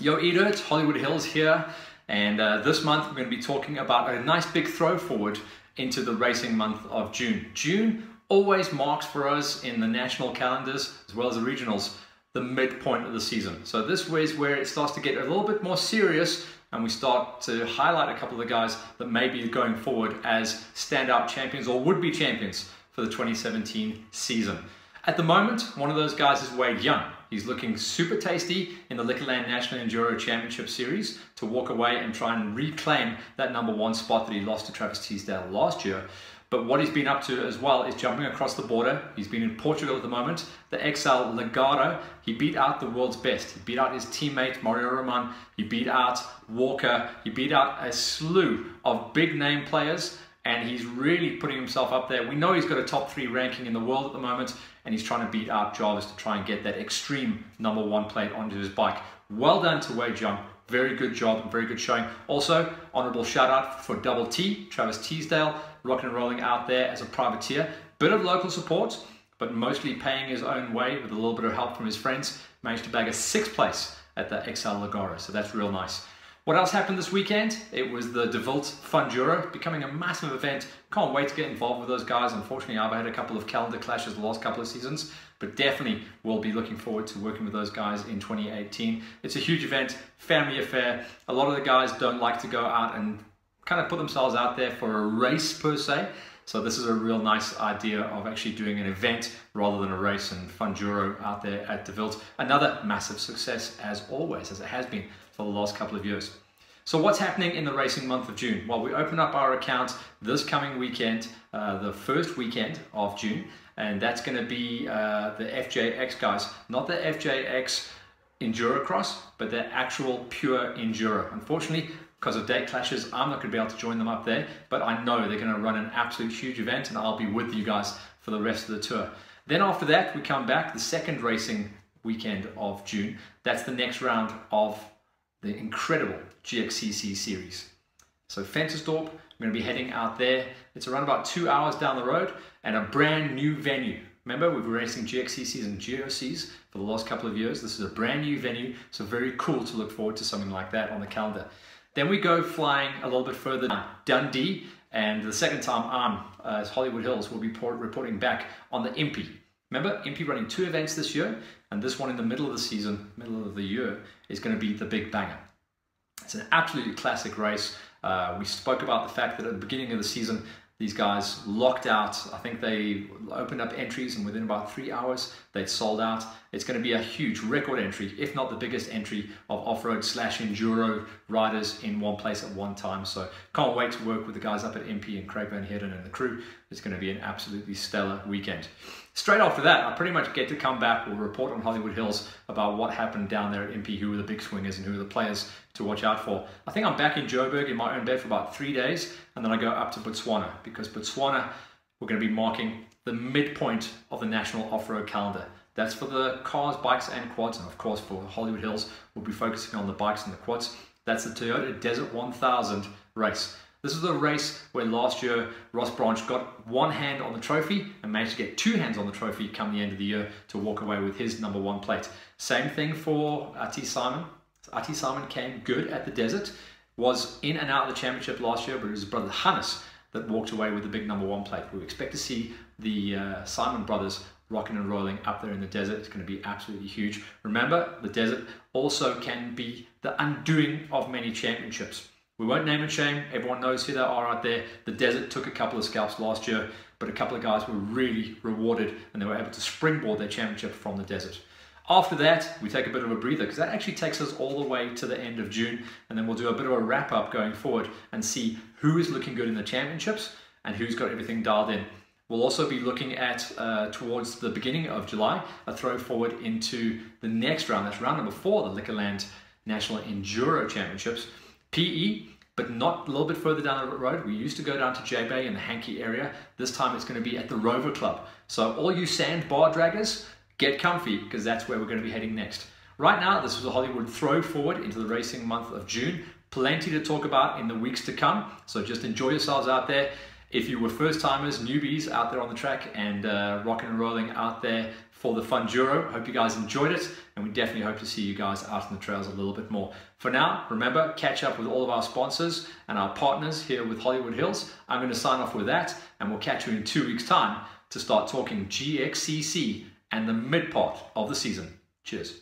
Yo Edo, it's Hollywood Hills here, and this month we're going to be talking about a nice big throw forward into the racing month of June. June always marks for us in the national calendars as well as the regionals the midpoint of the season. So this is where it starts to get a little bit more serious and we start to highlight a couple of the guys that may be going forward as standout champions or would-be champions for the 2017 season. At the moment, one of those guys is Wade Young. He's looking super tasty in the Liquorland National Enduro Championship Series to walk away and try and reclaim that #1 spot that he lost to Travis Teasdale last year. But what he's been up to as well is jumping across the border. He's been in Portugal at the moment. The HH41, he beat out the world's best. He beat out his teammate Mario Roman. He beat out Walker. He beat out a slew of big name players. And he's really putting himself up there. We know he's got a top 3 ranking in the world at the moment, and he's trying to beat out Jarvis to try and get that extreme #1 plate onto his bike. Well done to Wade Young. Very good job and very good showing. Also, honorable shout out for Double T, Travis Teasdale, rocking and rolling out there as a privateer. Bit of local support, but mostly paying his own way with a little bit of help from his friends. Managed to bag a 6th place at the HH41, so that's real nice. What else happened this weekend? It was the De Wilt Funduro, becoming a massive event. Can't wait to get involved with those guys. Unfortunately, I've had a couple of calendar clashes the last couple of seasons, but definitely will be looking forward to working with those guys in 2018. It's a huge event, family affair. A lot of the guys don't like to go out and kind of put themselves out there for a race per se. So this is a real nice idea of actually doing an event rather than a race, and Funduro out there at De Wilt. Another massive success as always, as it has been for the last couple of years. So what's happening in the racing month of June? Well, we open up our account this coming weekend, the first weekend of June, and that's going to be the FJX guys, not the FJX Enduro Cross, but the actual pure Enduro. Unfortunately, because of date clashes, I'm not going to be able to join them up there, but I know they're going to run an absolute huge event and I'll be with you guys for the rest of the tour. Then after that, we come back the second racing weekend of June. That's the next round of the incredible GXCC series. So Ventersdorp, we're going to be heading out there. It's around about 2 hours down the road and a brand new venue. Remember, we've been racing GXCCs and GOCs for the last couple of years. This is a brand new venue, so very cool to look forward to something like that on the calendar. Then we go flying a little bit further down, Dundee, and the second time as Hollywood Hills, will be reporting back on the Impy. Remember, Impy running 2 events this year, and this one in the middle of the season, middle of the year, is going to be the big banger. It's an absolutely classic race. We spoke about the fact that at the beginning of the season, these guys locked out. I think they opened up entries and within about 3 hours, they'd sold out. It's going to be a huge record entry, if not the biggest entry of off-road / enduro riders in one place at one time. So can't wait to work with the guys up at MP and Craig Van Heerden and the crew. It's going to be an absolutely stellar weekend. Straight after that, I pretty much get to come back. We'll report on Hollywood Hills about what happened down there at MP, who were the big swingers and who were the players to watch out for. I think I'm back in Joburg in my own bed for about 3 days, and then I go up to Botswana, because Botswana, we're going to be marking the midpoint of the national off-road calendar. That's for the cars, bikes and quads, and of course for Hollywood Hills, we'll be focusing on the bikes and the quads. That's the Toyota Desert 1000 race. This is a race where last year Ross Branch got one hand on the trophy and managed to get 2 hands on the trophy come the end of the year to walk away with his #1 plate. Same thing for Ati Simon. Ati Simon came good at the Desert, was in and out of the championship last year, but it was his brother Hannes that walked away with the big #1 plate. We expect to see the Simon brothers rocking and rolling up there in the desert. It's going to be absolutely huge. Remember, the desert also can be the undoing of many championships. We won't name and shame. Everyone knows who they are out there. The desert took a couple of scalps last year, but a couple of guys were really rewarded and they were able to springboard their championship from the desert. After that, we take a bit of a breather because that actually takes us all the way to the end of June, and then we'll do a bit of a wrap up going forward and see who is looking good in the championships and who's got everything dialed in. We'll also be looking at, towards the beginning of July, a throw forward into the next round. That's round #4, the Liquorland National Enduro Championships. PE, but not a little bit further down the road. We used to go down to J-Bay in the Hankey area. This time it's going to be at the Rover Club. So all you sandbar draggers, get comfy, because that's where we're going to be heading next. Right now, this was a Hollywood throw forward into the racing month of June. Plenty to talk about in the weeks to come, so just enjoy yourselves out there. If you were first timers, newbies out there on the track and rocking and rolling out there for the Funduro, hope you guys enjoyed it, and we definitely hope to see you guys out on the trails a little bit more. For now, remember, catch up with all of our sponsors and our partners here with Hollywood Hills. I'm going to sign off with that, and we'll catch you in 2 weeks' time to start talking GXCC and the mid part of the season. Cheers.